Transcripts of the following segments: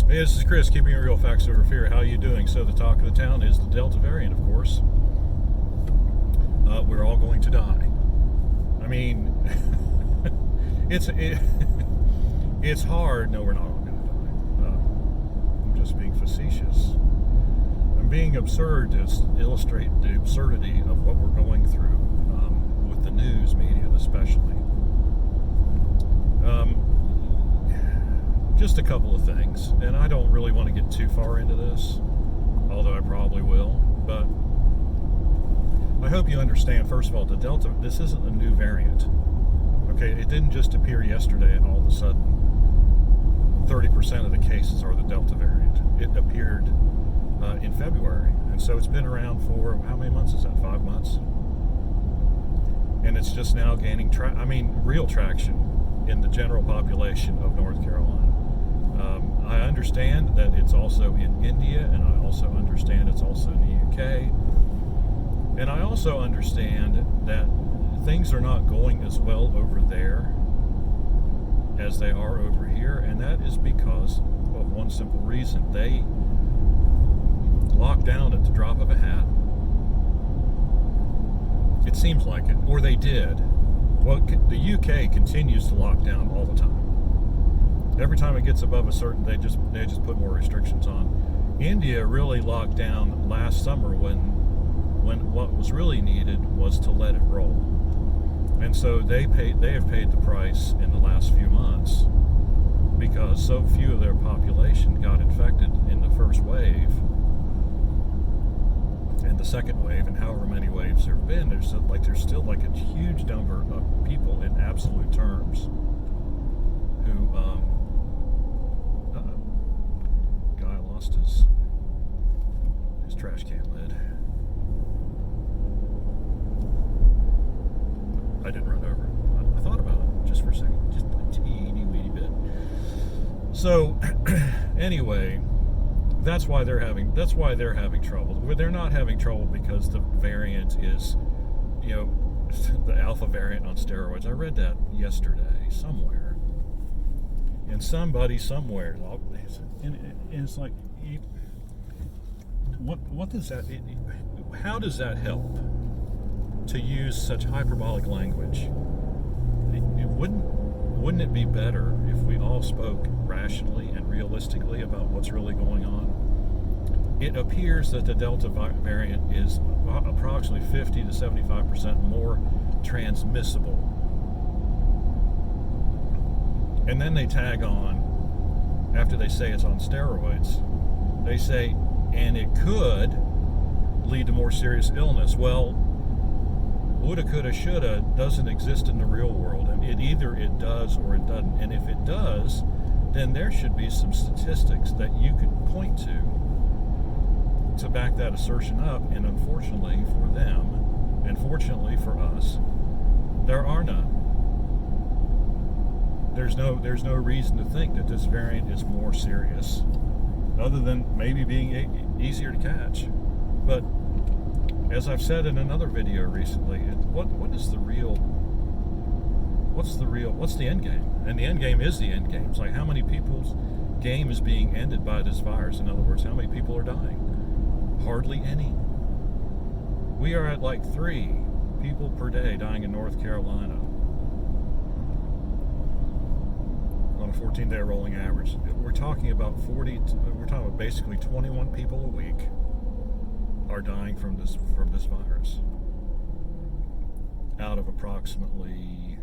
Hey, this is Chris, keeping it real, facts over fear. How are you doing? So the talk of the town is the Delta variant, of course. We're all going to die. I mean, it's hard. No, we're not all going to die. I'm just being facetious. I'm being absurd to illustrate the absurdity of what we're going through with the news media, especially. Just a couple of things, and I don't really want to get too far into this, although I probably will, but I hope you understand, first of all, the Delta, this isn't a new variant, okay? It didn't just appear yesterday and all of a sudden 30% of the cases are the Delta variant. It appeared in February, and so it's been around for, how many months is that, 5 months? And it's just now gaining, real traction in the general population of North Carolina. I understand that it's also in India, and I also understand it's also in the UK. And I also understand that things are not going as well over there as they are over here, and that is because of one simple reason. They lock down at the drop of a hat. It seems like it, or they did. Well, the UK continues to lock down all the time. Every time it gets above a certain, they just put more restrictions on. India really locked down last summer when what was really needed was to let it roll. And so they have paid the price in the last few months because so few of their population got infected in the first wave and the second wave, and however many waves there have been, there's still like a huge number of people in absolute terms who guy lost his trash can lid. I didn't run over. I thought about it just for a second, just a teeny weeny bit. So anyway, that's why they're having trouble. They're not having trouble because the variant is, the alpha variant on steroids. I read that yesterday somewhere, and somebody somewhere, and it's like, what does that? How does that help to use such hyperbolic language? Wouldn't it be better if we all spoke rationally and realistically about what's really going on? It appears that the Delta variant is approximately 50 to 75% more transmissible. And then they tag on, after they say it's on steroids, they say, and it could lead to more serious illness. Well, woulda, coulda, shoulda doesn't exist in the real world, and either it does or it doesn't. And if it does, then there should be some statistics that you could point to back that assertion up. And unfortunately for them, and fortunately for us, there are none. There's no reason to think that this variant is more serious, other than maybe being easier to catch. But as I've said in another video recently, what's the end game? And the end game is the end game. It's like, how many people's game is being ended by this virus? In other words, how many people are dying? Hardly any. We are at like 3 people per day dying in North Carolina on a 14-day rolling average. We're talking about basically 21 people a week are dying from this virus out of approximately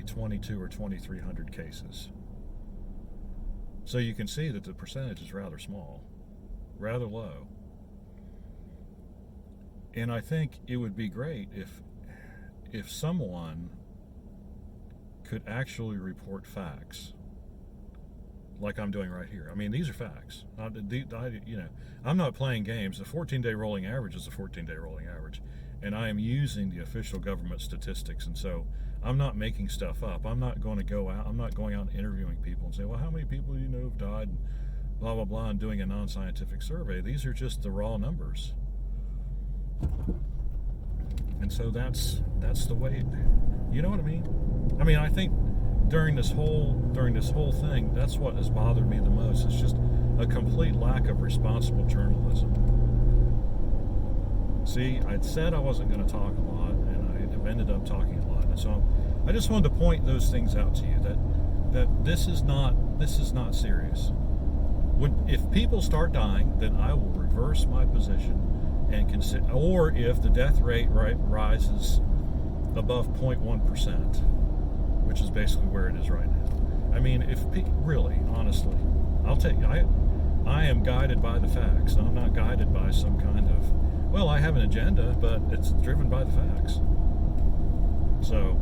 22 or 2,300 cases. So you can see that the percentage is rather small, rather low. And I think it would be great if someone could actually report facts, like I'm doing right here. I mean, these are facts. I'm not playing games. The 14-day rolling average is a 14-day rolling average, and I am using the official government statistics. And so I'm not making stuff up. I'm not going out and interviewing people and say, well, how many people do you know have died, and blah, blah, blah, and doing a non-scientific survey. These are just the raw numbers. And so that's the way, you know what I mean? I think during this whole thing, that's what has bothered me the most. It's just a complete lack of responsible journalism. See, I'd said I wasn't going to talk a lot, and I ended up talking a lot. And so I just wanted to point those things out to you, that this is not serious. If people start dying, then I will reverse my position and consider, or if the death rate rises above 0.1%, which is basically where it is right now. I mean, if really, honestly, I'll tell you, I am guided by the facts. I'm not guided by some kind of, well, I have an agenda, but it's driven by the facts. So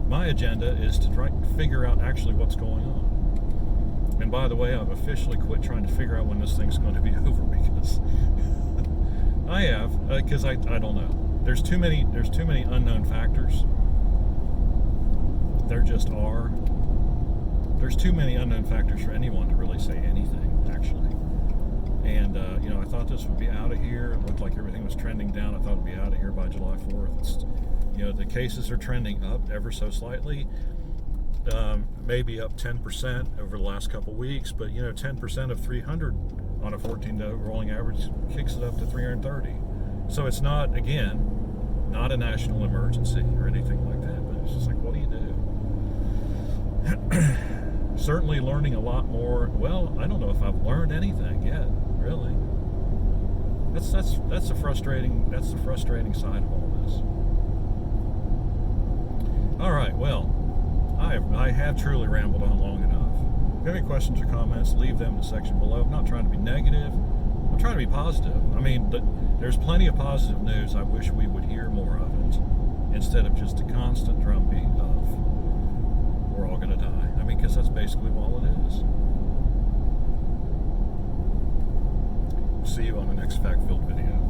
my agenda is to try to figure out actually what's going on. And by the way, I've officially quit trying to figure out when this thing's going to be over, because I have, because I don't know. There's too many unknown factors. There just are. There's too many unknown factors for anyone to really say anything, actually. And I thought this would be out of here. It looked like everything was trending down. I thought it'd be out of here by July 4th. It's, the cases are trending up ever so slightly. Maybe up 10% over the last couple weeks, but 10% of 300 on a 14-day rolling average kicks it up to 330. So it's not, again, not a national emergency or anything like that, but it's just like, what do you do? Certainly learning a lot more. Well, I don't know if I've learned anything yet, really. That's the frustrating side of all this. All right, well, I have truly rambled on long enough. If you have any questions or comments, leave them in the section below. I'm not trying to be negative. I'm trying to be positive. I mean, there's plenty of positive news. I wish we would hear more of it instead of just a constant drumbeat of we're all going to die. I mean, because that's basically all it is. See you on the next fact-filled video.